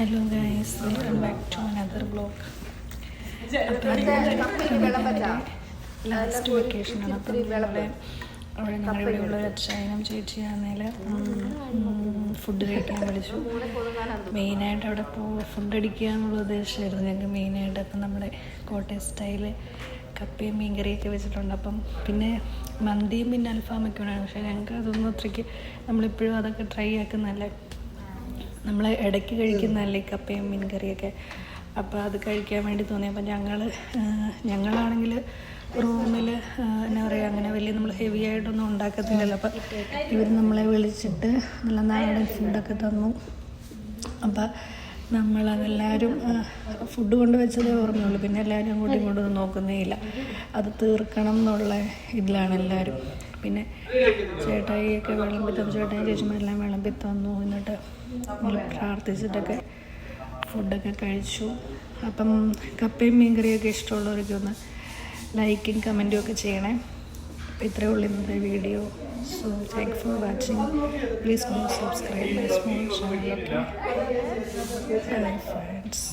Hello guys, welcome back to another vlog. Last വെക്കേഷനാണ്. അപ്പം ഞങ്ങളുടെ ഇവിടെയുള്ള അച്ചായനും ചേച്ചിയാണെങ്കിൽ ഫുഡ് കഴിക്കാൻ വിളിച്ചു. മെയിനായിട്ട് അവിടെ ഫുഡ് അടിക്കുക എന്നുള്ള ഉദ്ദേശമായിരുന്നു ഞങ്ങൾക്ക് മെയിനായിട്ട്. അപ്പം നമ്മുടെ കോട്ടയം സ്റ്റൈല് കപ്പയും മീൻ കറിയൊക്കെ വെച്ചിട്ടുണ്ട്. അപ്പം പിന്നെ മന്തിയും പിന്നെ അൽഫാമൊക്കെ ഉണ്ടായിരുന്നു. പക്ഷേ ഞങ്ങൾക്ക് അതൊന്നും അത്രയ്ക്ക് നമ്മളിപ്പോഴും അതൊക്കെ ട്രൈ ആക്കുന്നതല്ല, നമ്മൾ ഇടയ്ക്ക് കഴിക്കുന്നതല്ലേ ഈ കപ്പയും മീൻ കറിയൊക്കെ. അപ്പോൾ അത് കഴിക്കാൻ വേണ്ടി തോന്നി. അപ്പം ഞങ്ങളാണെങ്കിൽ റൂമിൽ എന്നാ പറയുക, അങ്ങനെ വലിയ നമ്മൾ ഹെവി ആയിട്ടൊന്നും ഉണ്ടാക്കത്തില്ലല്ലോ. അപ്പം ഇവർ നമ്മളെ വിളിച്ചിട്ട് നല്ല നാടൻ ഫുഡൊക്കെ തന്നു. അപ്പം നമ്മളതെല്ലാവരും ഫുഡ് കൊണ്ട് വെച്ചതേ ഓർമ്മയുള്ളൂ. പിന്നെ എല്ലാവരും അങ്ങോട്ടും ഇങ്ങോട്ടൊന്നും നോക്കുന്നേ ഇല്ല. അത് തീർക്കണം എന്നുള്ള ഇതിലാണ് എല്ലാവരും. പിന്നെ ചേട്ടായിയൊക്കെ വിളമ്പി തന്നു, ചേട്ടായി ചേച്ചിമാരെല്ലാം വിളമ്പി തന്നു. എന്നിട്ട് നമ്മൾ പ്രാർത്ഥിച്ചിട്ടൊക്കെ ഫുഡൊക്കെ കഴിച്ചു. അപ്പം കപ്പയും മീൻ കറിയൊക്കെ ഇഷ്ടമുള്ളവരൊക്കെ ഒന്ന് ലൈക്കും കമൻറ്റും ഒക്കെ ചെയ്യണേ. അപ്പോൾ ഇത്രയേ ഉള്ളൂ ഇന്നത്തെ video. So thank for watching. Please do subscribe my small channel. Okay, bye friends.